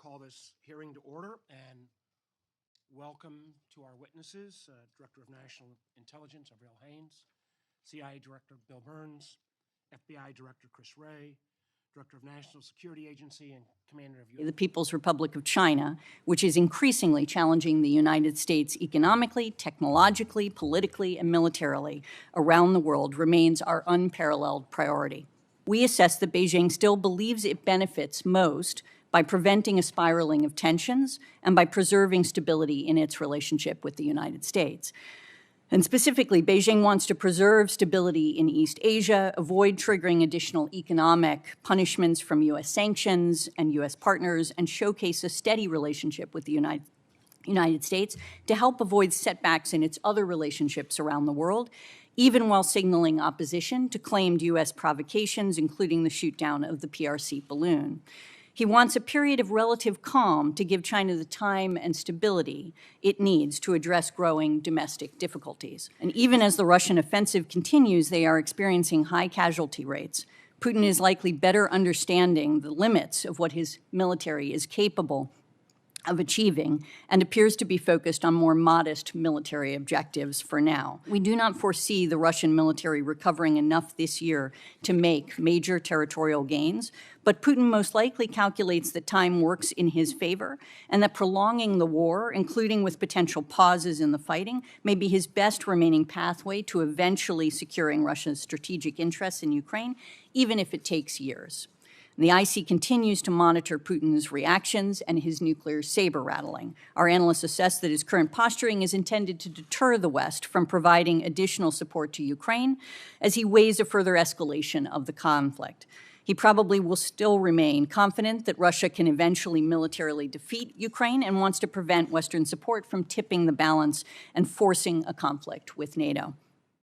call this hearing to order and welcome to our witnesses, Director of National Intelligence, Avril Haines, CIA Director Bill Burns, FBI Director Chris Wray, Director of National Security Agency and Commander of the People's Republic of China, which is increasingly challenging the United States economically, technologically, politically, and militarily around the world, remains our unparalleled priority. We assess that Beijing still believes it benefits most by preventing a spiraling of tensions and by preserving stability in its relationship with the United States. And specifically, Beijing wants to preserve stability in East Asia, avoid triggering additional economic punishments from U.S. sanctions and U.S. partners, and showcase a steady relationship with the United States to help avoid setbacks in its other relationships around the world, even while signaling opposition to claimed U.S. provocations, including the shoot-down of the PRC balloon. He wants a period of relative calm to give China the time and stability it needs to address growing domestic difficulties. And even as the Russian offensive continues, they are experiencing high casualty rates. Putin is likely better understanding the limits of what his military is capable of achieving and appears to be focused on more modest military objectives for now. We do not foresee the Russian military recovering enough this year to make major territorial gains, but Putin most likely calculates that time works in his favor and that prolonging the war, including with potential pauses in the fighting, may be his best remaining pathway to eventually securing Russia's strategic interests in Ukraine, even if it takes years. The IC continues to monitor Putin's reactions and his nuclear saber rattling. Our analysts assess that his current posturing is intended to deter the West from providing additional support to Ukraine as he weighs a further escalation of the conflict. He probably will still remain confident that Russia can eventually militarily defeat Ukraine and wants to prevent Western support from tipping the balance and forcing a conflict with NATO.